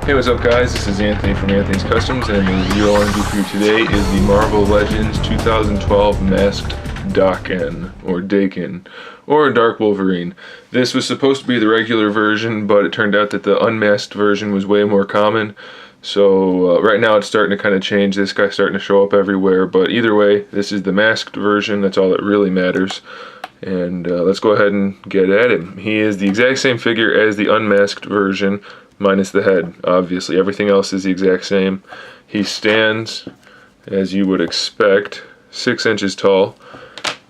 Hey, what's up guys? This is Anthony from Anthony's Customs, and the review I want to do for you today is the Marvel Legends 2012 Masked DAKEN, or Dark Wolverine. This was supposed to be the regular version, but it turned out that the unmasked version was way more common. So right now it's starting to kind of change. This guy's starting to show up everywhere, but either way, this is the masked version. That's all that really matters. And let's go ahead and get at him. He is the exact same figure as the unmasked version, minus the head, obviously. Everything else is the exact same. He stands, as you would expect, 6 inches tall,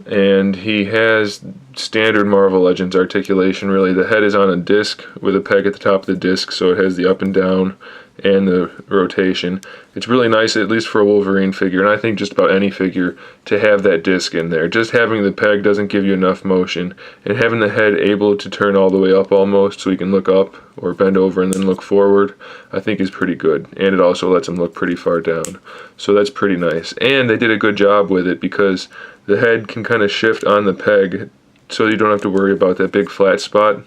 and he has standard Marvel Legends articulation, really. The head is on a disc with a peg at the top of the disc, so it has the up and down and the rotation. It's really nice, at least for a Wolverine figure, and I think just about any figure, to have that disc in there. Just having the peg doesn't give you enough motion, and having the head able to turn all the way up almost so he can look up or bend over and then look forward, I think is pretty good. And it also lets him look pretty far down, so that's pretty nice. And they did a good job with it because the head can kind of shift on the peg, so you don't have to worry about that big flat spot.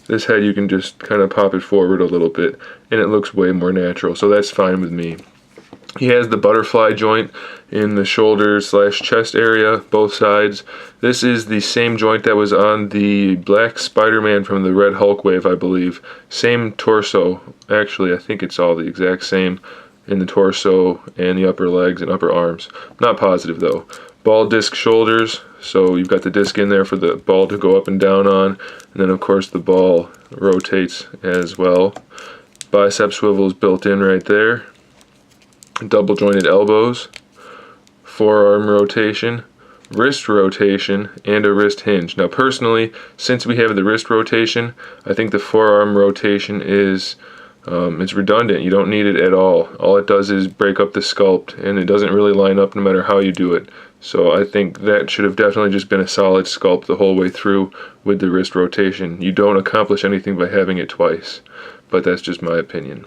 This head, you can just kind of pop it forward a little bit, and it looks way more natural, so that's fine with me. He has the butterfly joint in the shoulder/chest area, both sides. This is the same joint that was on the Black Spider-Man from the Red Hulk wave, I believe. Same torso. Actually, I think it's all the exact same in the torso and the upper legs and upper arms. Not positive, though. Ball disc shoulders, so you've got the disc in there for the ball to go up and down on, and then of course the ball rotates as well. Bicep swivels built in right there. Double jointed elbows, forearm rotation, wrist rotation, and a wrist hinge. Now personally, since we have the wrist rotation, I think the forearm rotation is it's redundant. You don't need it at all. All it does is break up the sculpt, and it doesn't really line up no matter how you do it. So I think that should have definitely just been a solid sculpt the whole way through with the wrist rotation. You don't accomplish anything by having it twice, but that's just my opinion.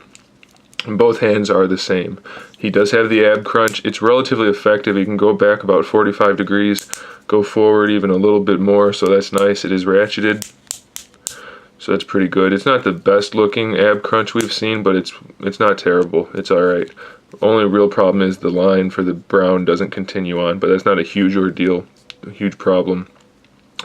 And both hands are the same. He does have the ab crunch. It's relatively effective. He can go back about 45 degrees, go forward even a little bit more, so that's nice. It is ratcheted, so that's pretty good. It's not the best looking ab crunch we've seen, but it's not terrible. It's alright. Only real problem is the line for the brown doesn't continue on, but that's not a huge ordeal, a huge problem.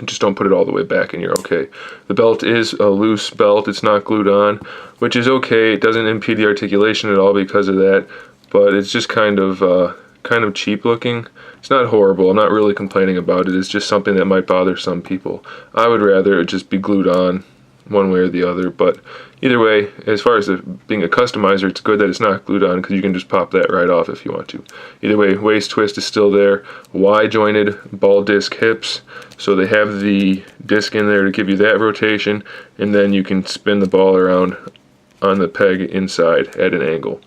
Just don't put it all the way back and you're okay. The belt is a loose belt. It's not glued on, which is okay. It doesn't impede the articulation at all because of that, but it's just kind of cheap looking. It's not horrible. I'm not really complaining about it. It's just something that might bother some people. I would rather it just be glued on one way or the other, but either way, as far as being a customizer, it's good that it's not glued on because you can just pop that right off if you want to. Either way, waist twist is still there. Y-jointed ball disc hips, so they have the disc in there to give you that rotation, and then you can spin the ball around on the peg inside at an angle.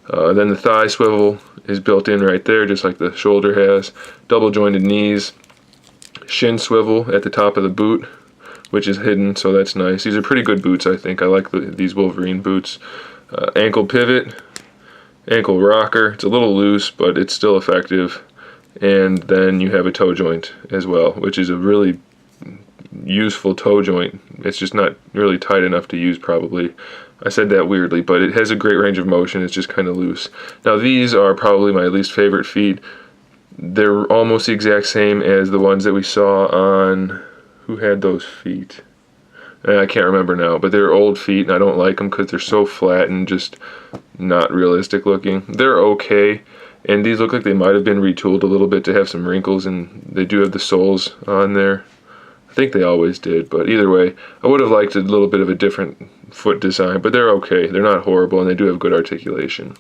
Then the thigh swivel is built in right there, just like the shoulder has. Double jointed knees, shin swivel at the top of the boot, which is hidden, so that's nice. These are pretty good boots, I think. I like these Wolverine boots. Ankle pivot, ankle rocker. It's a little loose, but it's still effective. And then you have a toe joint as well, which is a really useful toe joint. It's just not really tight enough to use, probably. I said that weirdly, but it has a great range of motion. It's just kind of loose. Now, these are probably my least favorite feet. They're almost the exact same as the ones that we saw on... Who had those feet? I can't remember now, but they're old feet, and I don't like them because they're so flat and just not realistic looking. They're okay, and these look like they might have been retooled a little bit to have some wrinkles, and they do have the soles on there. I think they always did, but either way, I would have liked a little bit of a different foot design, but they're okay. They're not horrible, and they do have good articulation.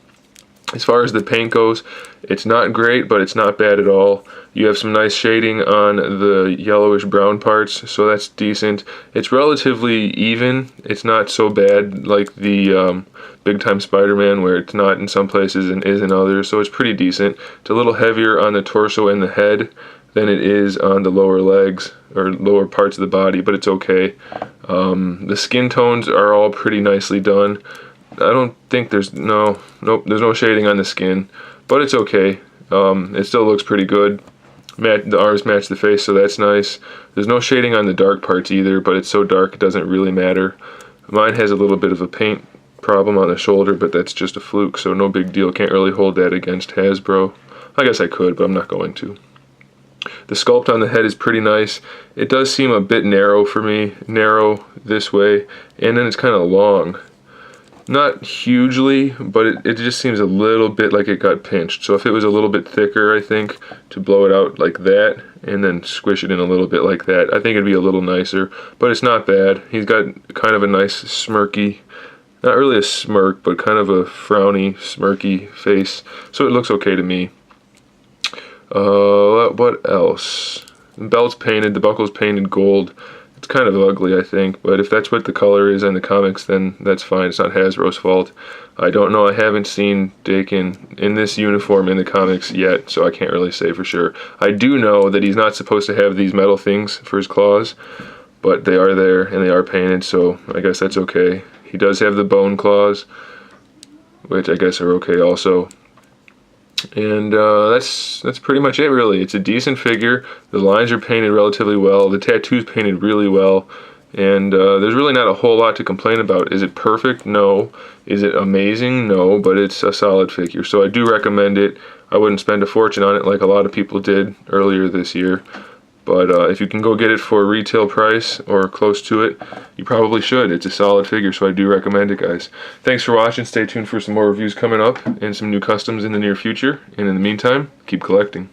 As far as the paint goes, it's not great, but it's not bad at all. You have some nice shading on the yellowish brown parts, so that's decent. It's relatively even. It's not so bad like the Big Time Spider-Man, where it's not in some places and is in others, so it's pretty decent. It's a little heavier on the torso and the head than it is on the lower legs or lower parts of the body, but it's okay. The skin tones are all pretty nicely done. I don't think there's no shading on the skin, but it's okay. It still looks pretty good. The arms match the face, so that's nice. There's no shading on the dark parts either, but it's so dark it doesn't really matter. Mine has a little bit of a paint problem on the shoulder, but that's just a fluke, so no big deal. Can't really hold that against Hasbro. I guess I could, but I'm not going to. The sculpt on the head is pretty nice. It does seem a bit narrow for me, narrow this way, and then it's kind of long. Not hugely, but it just seems a little bit like it got pinched. So if it was a little bit thicker, I think, to blow it out like that, and then squish it in a little bit like that, I think it'd be a little nicer, but it's not bad. He's got kind of a nice smirky, not really a smirk, but kind of a frowny, smirky face, so it looks okay to me. What else? The belt's painted, the buckle's painted gold. It's kind of ugly, I think, but if that's what the color is in the comics, then that's fine. It's not Hasbro's fault. I don't know. I haven't seen Daken in this uniform in the comics yet, so I can't really say for sure. I do know that he's not supposed to have these metal things for his claws, but they are there and they are painted, so I guess that's okay. He does have the bone claws, which I guess are okay also. And that's pretty much it, really. It's a decent figure. The lines are painted relatively well. The tattoo's painted really well. And there's really not a whole lot to complain about. Is it perfect? No. Is it amazing? No, but it's a solid figure. So I do recommend it. I wouldn't spend a fortune on it like a lot of people did earlier this year. But if you can go get it for retail price or close to it, you probably should. It's a solid figure, so I do recommend it, guys. Thanks for watching. Stay tuned for some more reviews coming up and some new customs in the near future. And in the meantime, keep collecting.